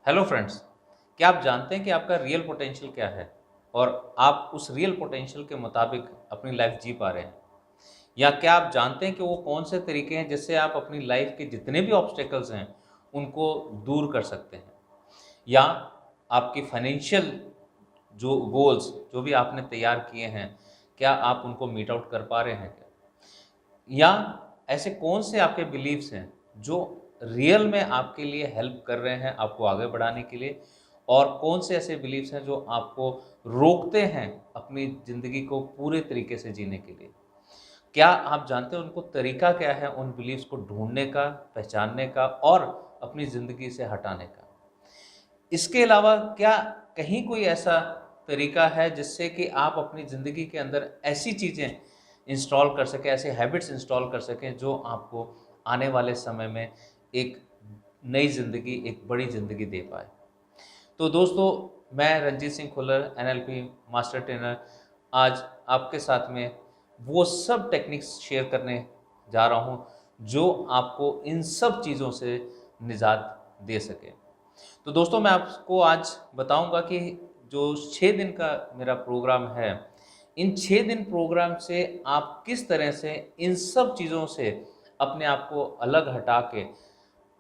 Hello friends, क्या आप जानते हैं कि आपका रियल पोटेंशियल क्या है और आप उस रियल पोटेंशियल के मुताबिक अपनी लाइफ जी पा रहे हैं? या क्या आप जानते हैं कि वो कौन से तरीके हैं जिससे आप अपनी लाइफ के जितने भी ऑब्स्टेकल्स हैं उनको दूर कर सकते हैं? या आपकी फाइनेंशियल जो गोल्स जो भी आपने तैयार किए हैं, क्या आप उनको मीट आउट कर पा रहे हैं क्या? या ऐसे कौन से आपके बिलीव्स हैं जो रियल में आपके लिए हेल्प कर रहे हैं आपको आगे बढ़ाने के लिए, और कौन से ऐसे बिलीव्स हैं जो आपको रोकते हैं अपनी ज़िंदगी को पूरे तरीके से जीने के लिए? क्या आप जानते हैं उनको तरीका क्या है उन बिलीव्स को ढूँढने का, पहचानने का और अपनी ज़िंदगी से हटाने का? इसके अलावा क्या कहीं कोई ऐसा तरीका है जिससे कि आप अपनी ज़िंदगी के अंदर ऐसी चीज़ें इंस्टॉल कर सकें, ऐसे हैबिट्स इंस्टॉल कर सकें जो आपको आने वाले समय में एक नई ज़िंदगी, एक बड़ी ज़िंदगी दे पाए? तो दोस्तों, मैं Ranjit Singh Khullar, NLP master trainer, आज आपके साथ में वो सब टेक्निक्स शेयर करने जा रहा हूँ जो आपको इन सब चीज़ों से निजात दे सके। तो दोस्तों, मैं आपको आज बताऊंगा कि जो 6 दिन का मेरा प्रोग्राम है, इन 6 दिन प्रोग्राम से आप किस तरह से इन सब चीज़ों से अपने आप को अलग हटा के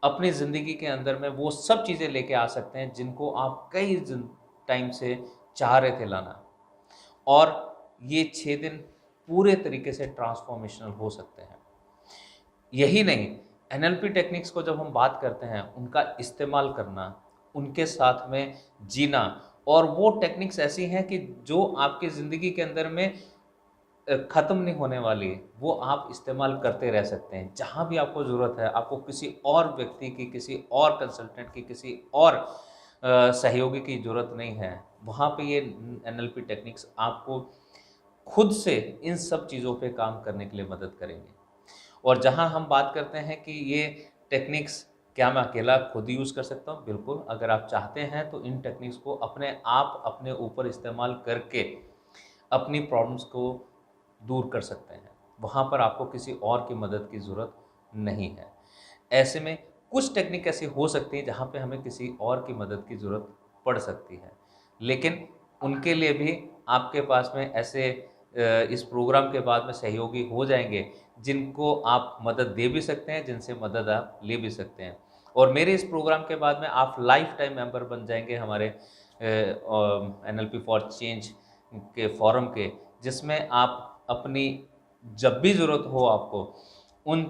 अपनी ज़िंदगी के अंदर में वो सब चीज़ें लेके आ सकते हैं जिनको आप कई टाइम से चाह रहे थे लाना। और ये 6 दिन पूरे तरीके से ट्रांसफॉर्मेशनल हो सकते हैं। यही नहीं, एनएलपी टेक्निक्स को जब हम बात करते हैं, उनका इस्तेमाल करना, उनके साथ में जीना, और वो टेक्निक्स ऐसी हैं कि जो आपकी ज़िंदगी के अंदर में ख़त्म नहीं होने वाली, वो आप इस्तेमाल करते रह सकते हैं। जहाँ भी आपको ज़रूरत है, आपको किसी और व्यक्ति की, किसी और कंसल्टेंट की, किसी और सहयोगी की ज़रूरत नहीं है। वहाँ पे ये एनएलपी टेक्निक्स आपको खुद से इन सब चीज़ों पे काम करने के लिए मदद करेंगे। और जहाँ हम बात करते हैं कि ये टेक्निक्स क्या मैं अकेला खुद यूज़ कर सकता हूँ? बिल्कुल, अगर आप चाहते हैं तो इन टेक्निक्स को अपने आप अपने ऊपर इस्तेमाल करके अपनी प्रॉब्लम्स को दूर कर सकते हैं। वहाँ पर आपको किसी और की मदद की ज़रूरत नहीं है। ऐसे में कुछ टेक्निक ऐसी हो सकती है जहाँ पे हमें किसी और की मदद की ज़रूरत पड़ सकती है। लेकिन उनके लिए भी आपके पास में ऐसे इस प्रोग्राम के बाद में सहयोगी हो जाएँगे, जिनको आप मदद दे भी सकते हैं, जिनसे मदद आप ले भी सकते हैं। और मेरे इस प्रोग्राम के बाद में आप लाइफ़ टाइम मेंबर बन जाएँगे हमारे एनएलपी फॉर चेंज के फोरम के, जिसमें आप अपनी जब भी ज़रूरत हो आपको, उन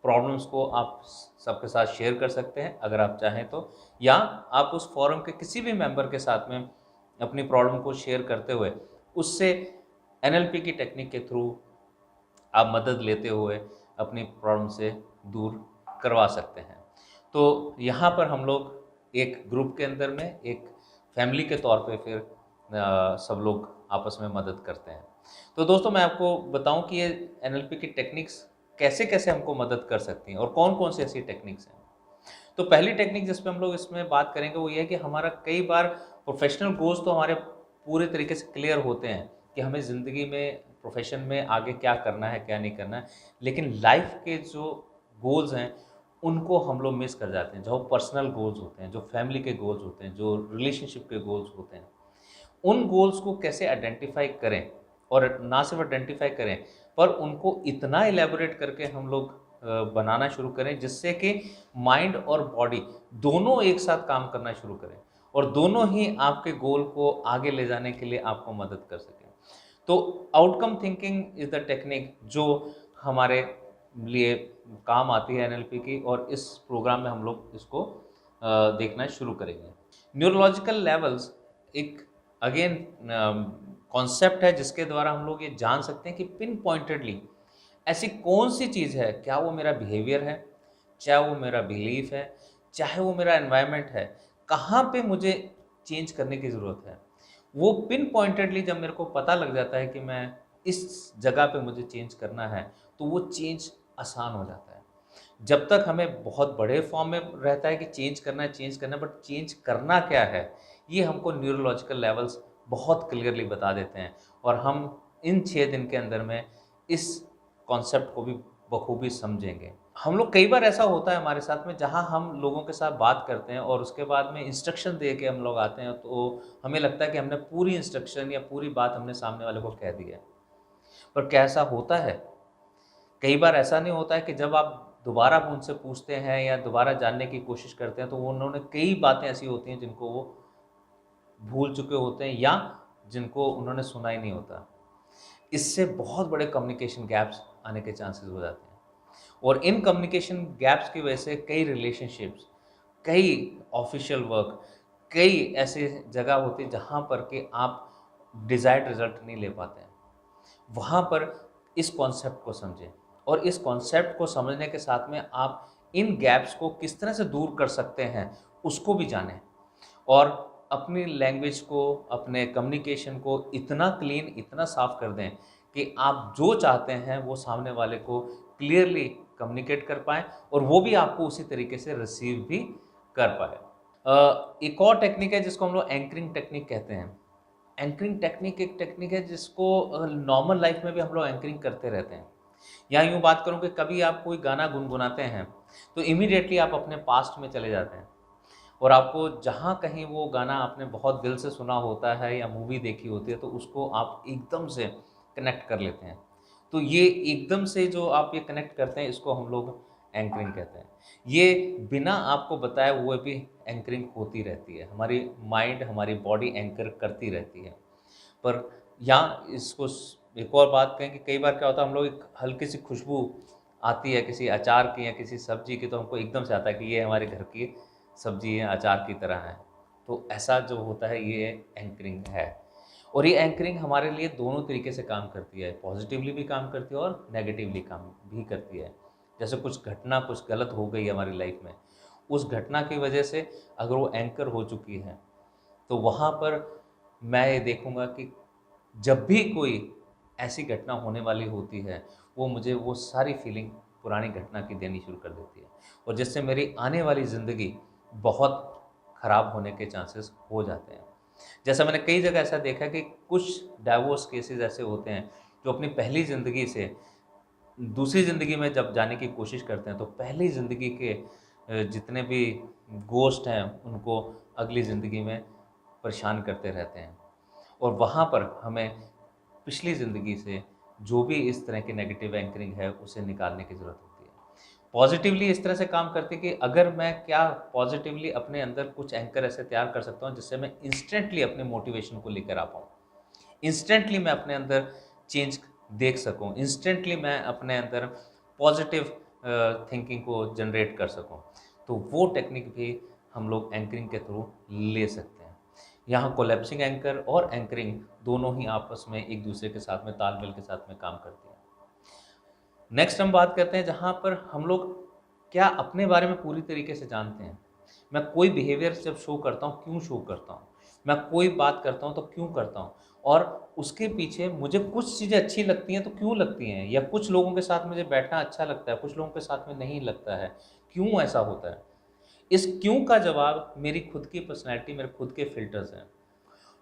प्रॉब्लम्स को आप सबके साथ शेयर कर सकते हैं अगर आप चाहें तो, या आप उस फोरम के किसी भी मेंबर के साथ में अपनी प्रॉब्लम को शेयर करते हुए उससे एनएलपी की टेक्निक के थ्रू आप मदद लेते हुए अपनी प्रॉब्लम से दूर करवा सकते हैं। तो यहाँ पर हम लोग एक ग्रुप के अंदर में एक फैमिली के तौर पे फिर सब लोग आपस में मदद करते हैं। तो दोस्तों, मैं आपको बताऊं कि ये एनएलपी की टेक्निक्स कैसे-कैसे हमको मदद कर सकती हैं और कौन-कौन सी ऐसी टेक्निक्स हैं। तो पहली टेक्निक जिस पे हम लोग इसमें बात करेंगे वो ये है कि हमारा कई बार प्रोफेशनल गोल्स तो हमारे पूरे तरीके से क्लियर होते हैं कि हमें ज़िंदगी में, प्रोफेशन में आगे क्या करना है, क्या नहीं करना है। लेकिन लाइफ के जो गोल्स हैं, उनको हम लोग मिस कर जाते हैं। जो पर्सनल गोल्स होते हैं, जो फैमिली के गोल्स होते हैं, जो रिलेशनशिप के गोल्स होते हैं, उन गोल्स को कैसे आइडेंटिफ़ाई करें, और ना सिर्फ आइडेंटिफ़ाई करें, पर उनको इतना इलैबोरेट करके हम लोग बनाना शुरू करें जिससे कि माइंड और बॉडी दोनों एक साथ काम करना शुरू करें और दोनों ही आपके गोल को आगे ले जाने के लिए आपको मदद कर सकें। तो outcome thinking is the technique जो हमारे लिए काम आती है एनएलपी की, और इस प्रोग्राम में हम लोग इसको देखना शुरू करेंगे। न्यूरोलॉजिकल लेवल्स एक अगेन कॉन्सेप्ट है जिसके द्वारा हम लोग ये जान सकते हैं कि पिन पॉइंटेडली ऐसी कौन सी चीज़ है, क्या वो मेरा बिहेवियर है, चाहे वो मेरा बिलीफ है, चाहे वो मेरा एनवायरनमेंट है, कहाँ पे मुझे चेंज करने की ज़रूरत है। वो पिन पॉइंटेडली जब मेरे को पता लग जाता है कि मैं इस जगह पे मुझे चेंज करना है, तो वो चेंज आसान हो जाता है। जब तक हमें बहुत बड़े फॉर्म में रहता है कि चेंज करना है, बट चेंज करना क्या है, ये हमको न्यूरोलॉजिकल लेवल्स बहुत क्लियरली बता देते हैं, और हम इन 6 दिन के अंदर में इस कॉन्सेप्ट को भी बखूबी समझेंगे। हम लोग कई बार ऐसा होता है हमारे साथ में जहाँ हम लोगों के साथ बात करते हैं और उसके बाद में इंस्ट्रक्शन दे के हम लोग आते हैं, तो हमें लगता है कि हमने पूरी इंस्ट्रक्शन या पूरी बात हमने सामने वाले को कह दी है। पर क्या ऐसा होता है? कई बार ऐसा नहीं होता है कि जब आप दोबारा उनसे पूछते हैं या दोबारा जानने की कोशिश करते हैं, तो वो उन्होंने कई बातें ऐसी होती हैं जिनको वो भूल चुके होते हैं या जिनको उन्होंने सुना ही नहीं होता। इससे बहुत बड़े कम्युनिकेशन गैप्स आने के चांसेस हो जाते हैं और इन कम्युनिकेशन गैप्स की वजह से कई रिलेशनशिप्स, कई ऑफ़िशियल वर्क, कई ऐसे जगह होती है जहाँ पर कि आप डिज़ायर्ड रिज़ल्ट नहीं ले पाते हैं। वहाँ पर इस कॉन्सेप्ट को समझें और इस कॉन्सेप्ट को समझने के साथ में आप इन गैप्स को किस तरह से दूर कर सकते हैं, उसको भी जानें और अपनी लैंग्वेज को, अपने कम्युनिकेशन को इतना क्लीन, इतना साफ कर दें कि आप जो चाहते हैं वो सामने वाले को क्लियरली कम्युनिकेट कर पाएँ और वो भी आपको उसी तरीके से रिसीव भी कर पाए। एक और टेक्निक है जिसको हम लोग एंकरिंग टेक्निक कहते हैं। एंकरिंग टेक्निक एक टेक्निक है जिसको नॉर्मल लाइफ में भी हम लोग एंकरिंग करते रहते हैं। या यूँ बात करूँ कि कभी आप कोई गाना गुनगुनाते हैं, तो इमीडिएटली आप अपने पास्ट में चले जाते हैं और आपको जहाँ कहीं वो गाना आपने बहुत दिल से सुना होता है या मूवी देखी होती है, तो उसको आप एकदम से कनेक्ट कर लेते हैं। तो ये एकदम से जो आप ये कनेक्ट करते हैं, इसको हम लोग एंकरिंग कहते हैं। ये बिना आपको बताए हुए भी एंकरिंग होती रहती है। हमारी माइंड, हमारी बॉडी एंकर करती रहती है। पर यहाँ इसको एक और बात कहें कि कई बार क्या होता है, हम लोग एक हल्की सी खुशबू आती है किसी अचार की या किसी सब्जी की, तो हमको एकदम से आता है कि ये हमारे घर की सब्जी है, अचार की तरह है। तो ऐसा जो होता है, ये एंकरिंग है और ये एंकरिंग हमारे लिए दोनों तरीके से काम करती है, पॉजिटिवली भी काम करती है और नेगेटिवली काम भी करती है। जैसे कुछ घटना कुछ गलत हो गई हमारी लाइफ में, उस घटना की वजह से अगर वो एंकर हो चुकी है, तो वहाँ पर मैं ये देखूँगा कि जब भी कोई ऐसी घटना होने वाली होती है, वो मुझे वो सारी फीलिंग पुरानी घटना की देनी शुरू कर देती है और जिससे मेरी आने वाली ज़िंदगी बहुत ख़राब होने के चांसेस हो जाते हैं। जैसा मैंने कई जगह ऐसा देखा है कि कुछ डाइवोर्स केसेस ऐसे होते हैं, जो अपनी पहली ज़िंदगी से दूसरी ज़िंदगी में जब जाने की कोशिश करते हैं, तो पहली ज़िंदगी के जितने भी गोस्ट हैं, उनको अगली ज़िंदगी में परेशान करते रहते हैं और वहाँ पर हमें पिछली ज़िंदगी से जो भी इस तरह की नेगेटिव एंकरिंग है, उसे निकालने की ज़रूरत होती है। पॉज़िटिवली इस तरह से काम करती है कि अगर मैं क्या पॉज़िटिवली अपने अंदर कुछ एंकर ऐसे तैयार कर सकता हूँ, जिससे मैं इंस्टेंटली अपने मोटिवेशन को लेकर आ पाऊँ। इंस्टेंटली मैं अपने अंदर चेंज देख सकूँ, इंस्टेंटली मैं अपने अंदर पॉज़िटिव थिंकिंग को जनरेट कर सकूँ। तो वो टेक्निक भी हम लोग एंकरिंग के थ्रू ले सकते हैं। यहाँ कोलैप्सिंग एंकर और एंकरिंग दोनों ही आपस में एक दूसरे के साथ में तालमेल के साथ में काम करती हैं। नेक्स्ट हम बात करते हैं जहाँ पर हम लोग क्या अपने बारे में पूरी तरीके से जानते हैं। मैं कोई बिहेवियर जब शो करता हूँ, क्यों शो करता हूँ? मैं कोई बात करता हूँ तो क्यों करता हूँ? और उसके पीछे मुझे कुछ चीज़ें अच्छी लगती हैं तो क्यों लगती हैं? या कुछ लोगों के साथ मुझे बैठना अच्छा लगता है, कुछ लोगों के साथ में नहीं लगता है। क्यों ऐसा होता है? इस क्यों का जवाब मेरी खुद की पर्सनैलिटी, मेरे खुद के फ़िल्टर्स हैं।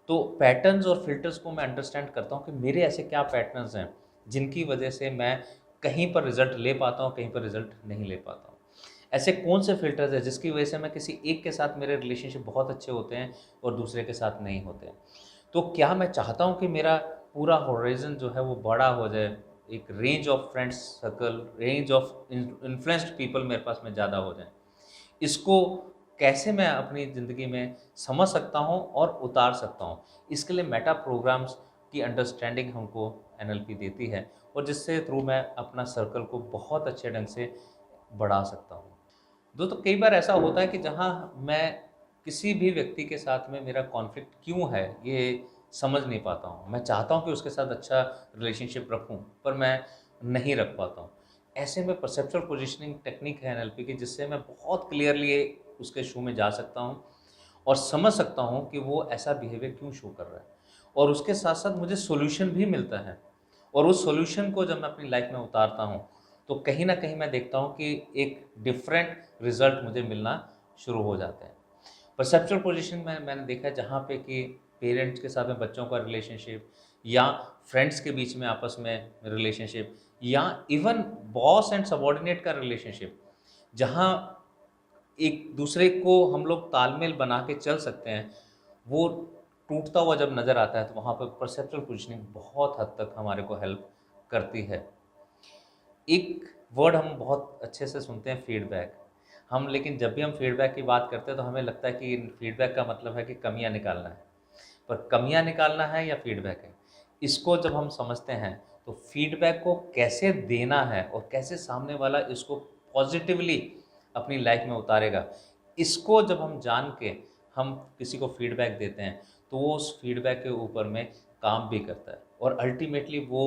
तो पैटर्न्स और फ़िल्टर्स को मैं अंडरस्टैंड करता हूँ कि मेरे ऐसे क्या पैटर्न्स हैं, जिनकी वजह से मैं कहीं पर रिज़ल्ट ले पाता हूँ, कहीं पर रिज़ल्ट नहीं ले पाता हूँ। ऐसे कौन से फ़िल्टर्स हैं जिसकी वजह से मैं किसी एक के साथ मेरे रिलेशनशिप बहुत अच्छे होते हैं और दूसरे के साथ नहीं होते हैं। तो क्या मैं चाहता हूँ कि मेरा पूरा होराइज़न जो है वो बड़ा हो जाए, एक range of friends circle, range of influenced people मेरे पास में ज़्यादा हो जाएँ। इसको कैसे मैं अपनी ज़िंदगी में समझ सकता हूँ और उतार सकता हूँ? इसके लिए मेटा प्रोग्राम्स की अंडरस्टैंडिंग हमको एनएलपी देती है और जिससे थ्रू मैं अपना सर्कल को बहुत अच्छे ढंग से बढ़ा सकता हूँ। दोस्तों कई बार ऐसा होता है कि जहाँ मैं किसी भी व्यक्ति के साथ में मेरा कॉन्फ्लिक्ट क्यों है, ये समझ नहीं पाता हूँ। मैं चाहता हूँ कि उसके साथ अच्छा रिलेशनशिप रखूँ, पर मैं नहीं रख पाता हूँ। ऐसे में परसेप्चुअल पोजीशनिंग टेक्निक है एनएलपी की, जिससे मैं बहुत क्लियरली उसके शू में जा सकता हूँ और समझ सकता हूँ कि वो ऐसा बिहेवियर क्यों शो कर रहा है और उसके साथ-साथ मुझे सॉल्यूशन भी मिलता है और उस सॉल्यूशन को जब मैं अपनी लाइफ में उतारता हूँ, तो कहीं न कहीं मैं देखता हूँ कि एक डिफरेंट रिज़ल्ट मुझे मिलना शुरू हो जाते हैं। परसेप्चुअल पोजीशनिंग में मैंने देखा है जहाँ पे कि पेरेंट्स के साथ में बच्चों का रिलेशनशिप या फ्रेंड्स के बीच में आपस में रिलेशनशिप, या इवन बॉस एंड सबॉर्डिनेट का रिलेशनशिप, जहाँ एक दूसरे को हम लोग तालमेल बना के चल सकते हैं, वो टूटता हुआ जब नज़र आता है तो वहाँ पर परसेप्चुअल पोजीशनिंग बहुत हद तक हमारे को हेल्प करती है। एक वर्ड हम बहुत अच्छे से सुनते हैं, फीडबैक। हम लेकिन जब भी हम फीडबैक की बात करते हैं तो हमें लगता है कि फीडबैक का मतलब है कि कमियां निकालना है। पर कमियां निकालना है या फीडबैक है, इसको जब हम समझते हैं तो फीडबैक को कैसे देना है और कैसे सामने वाला इसको पॉजिटिवली अपनी लाइफ में उतारेगा, इसको जब हम जान के हम किसी को फीडबैक देते हैं तो वो उस फीडबैक के ऊपर में काम भी करता है और अल्टीमेटली वो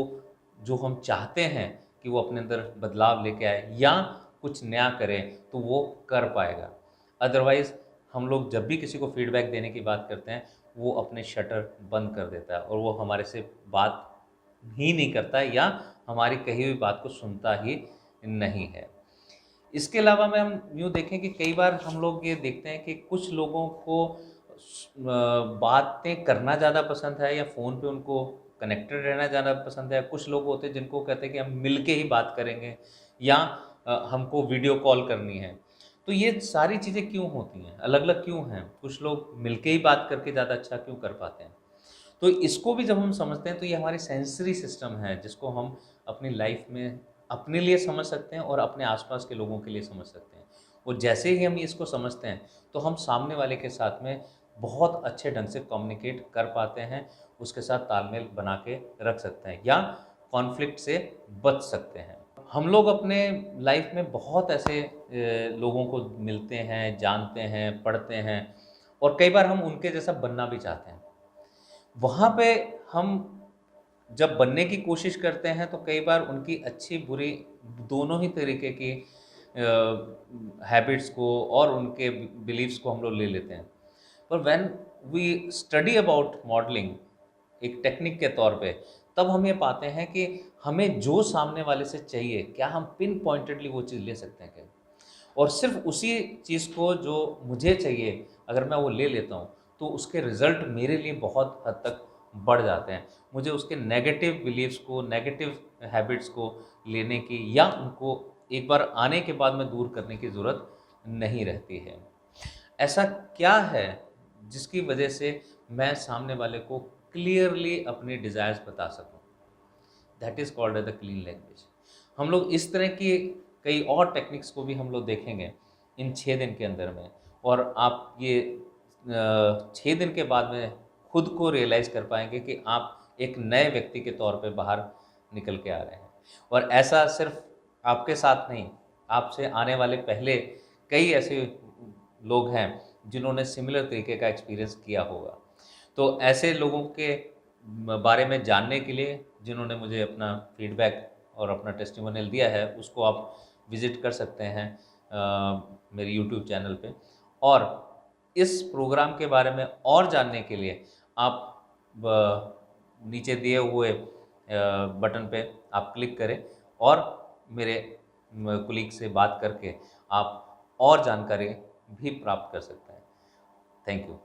जो हम चाहते हैं कि वो अपने अंदर बदलाव लेके आए या कुछ नया करे तो वो कर पाएगा। अदरवाइज़ हम लोग जब भी किसी को फीडबैक देने की बात करते हैं, वो अपने शटर बंद कर देता है और वो हमारे से बात ही नहीं करता है या हमारी कही हुई बात को सुनता ही नहीं है। इसके अलावा में हम यूँ देखें कि कई बार हम लोग ये देखते हैं कि कुछ लोगों को बातें करना ज़्यादा पसंद है या फ़ोन पे उनको कनेक्टेड रहना ज़्यादा पसंद है। कुछ लोग होते हैं जिनको कहते हैं कि हम मिल के ही बात करेंगे या हमको वीडियो कॉल करनी है। तो ये सारी चीज़ें क्यों होती हैं? अलग-अलग क्यों हैं? कुछ लोग मिल के ही बात करके ज़्यादा अच्छा क्यों कर पाते हैं? तो इसको भी जब हम समझते हैं तो ये हमारी सेंसरी सिस्टम है जिसको हम अपनी लाइफ में अपने लिए समझ सकते हैं और अपने आसपास के लोगों के लिए समझ सकते हैं। और जैसे ही हम इसको समझते हैं तो हम सामने वाले के साथ में बहुत अच्छे ढंग से कम्युनिकेट कर पाते हैं, उसके साथ तालमेल बना के रख सकते हैं या कॉन्फ्लिक्ट से बच सकते हैं। हम लोग अपने लाइफ में बहुत ऐसे लोगों को मिलते हैं, जानते हैं, पढ़ते हैं और कई बार हम उनके जैसा बनना भी चाहते हैं। वहाँ पे हम जब बनने की कोशिश करते हैं तो कई बार उनकी अच्छी बुरी दोनों ही तरीके की हैबिट्स को और उनके बिलीव्स को हम लोग ले लेते हैं। पर when we study about modelling एक टेक्निक के तौर पे, तब हम ये पाते हैं कि हमें जो सामने वाले से चाहिए, क्या हम पिन पॉइंटेडली वो चीज़ ले सकते हैं क्या? और सिर्फ़ उसी चीज़ को जो मुझे चाहिए, अगर मैं वो ले लेता हूँ, तो उसके रिज़ल्ट मेरे लिए बहुत हद तक बढ़ जाते हैं। मुझे उसके नेगेटिव बिलीव्स को, नेगेटिव हैबिट्स को लेने की या उनको एक बार आने के बाद में दूर करने की ज़रूरत नहीं रहती है। ऐसा क्या है जिसकी वजह से मैं सामने वाले को क्लियरली अपनी डिज़ायर्स बता सकूँ? That is called as the clean language. हम लोग इस तरह की कई और टेक्निक्स को भी हम लोग देखेंगे इन 6 दिन के अंदर में, और आप ये 6 दिन के बाद में खुद को रियलाइज़ कर पाएँगे कि आप एक नए व्यक्ति के तौर पे बाहर निकल के आ रहे हैं। और ऐसा सिर्फ़ आपके साथ नहीं, आपसे आने वाले पहले कई ऐसे लोग हैं जिन्होंने सिमिलर तरीके का एक्सपीरियंस किया होगा। तो ऐसे लोगों के बारे में जानने के लिए, जिन्होंने मुझे अपना फीडबैक और अपना टेस्टिमोनियल दिया है, उसको आप विज़िट कर सकते हैं मेरे यूट्यूब चैनल पे। और इस प्रोग्राम के बारे में और जानने के लिए आप नीचे दिए हुए बटन पे आप क्लिक करें और मेरे कोलीग से बात करके आप और जानकारी भी प्राप्त कर सकते हैं। Thank you.